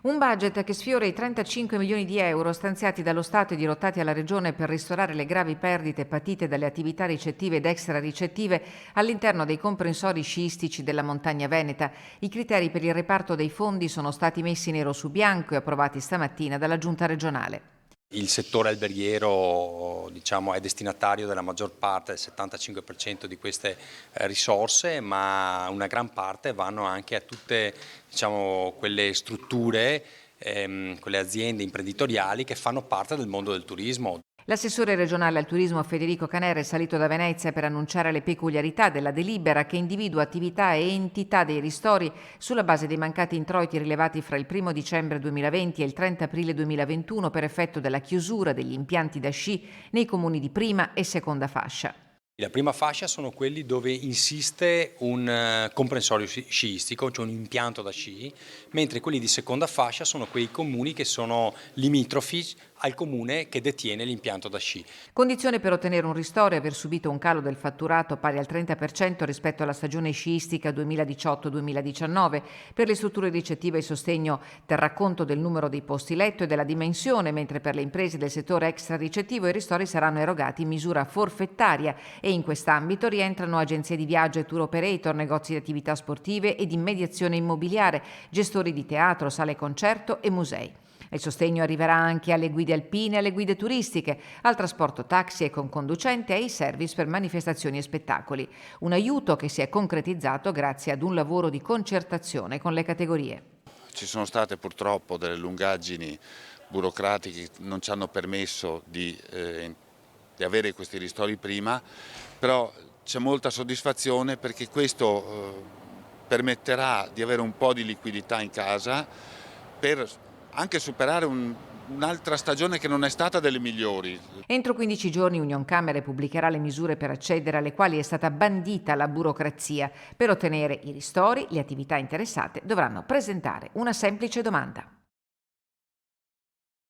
Un budget che sfiora i 35 milioni di euro stanziati dallo Stato e dirottati alla Regione per ristorare le gravi perdite patite dalle attività ricettive ed extraricettive all'interno dei comprensori sciistici della montagna veneta. I criteri per il reparto dei fondi sono stati messi nero su bianco e approvati stamattina dalla Giunta regionale. Il settore alberghiero, è destinatario della maggior parte, del 75% di queste risorse, ma una gran parte vanno anche a tutte, quelle strutture, quelle aziende imprenditoriali che fanno parte del mondo del turismo. L'assessore regionale al turismo Federico Canere è salito da Venezia per annunciare le peculiarità della delibera che individua attività e entità dei ristori sulla base dei mancati introiti rilevati fra il 1 dicembre 2020 e il 30 aprile 2021 per effetto della chiusura degli impianti da sci nei comuni di prima e seconda fascia. La prima fascia sono quelli dove insiste un comprensorio sciistico, cioè un impianto da sci, mentre quelli di seconda fascia sono quei comuni che sono limitrofi al comune che detiene l'impianto da sci. Condizione per ottenere un ristoro è aver subito un calo del fatturato pari al 30% rispetto alla stagione sciistica 2018-2019. Per le strutture ricettive il sostegno terrà conto del numero dei posti letto e della dimensione, mentre per le imprese del settore extraricettivo i ristori saranno erogati in misura forfettaria e in quest'ambito rientrano agenzie di viaggio e tour operator, negozi di attività sportive e di mediazione immobiliare, gestori di teatro, sale concerto e musei. Il sostegno arriverà anche alle guide alpine e alle guide turistiche, al trasporto taxi e con conducente e ai service per manifestazioni e spettacoli. Un aiuto che si è concretizzato grazie ad un lavoro di concertazione con le categorie. Ci sono state purtroppo delle lungaggini burocratiche che non ci hanno permesso di avere questi ristori prima, però c'è molta soddisfazione perché questo permetterà di avere un po' di liquidità in casa per anche superare un'altra stagione che non è stata delle migliori. Entro 15 giorni Unioncamere pubblicherà le misure per accedere alle quali è stata bandita la burocrazia. Per ottenere i ristori, le attività interessate dovranno presentare una semplice domanda.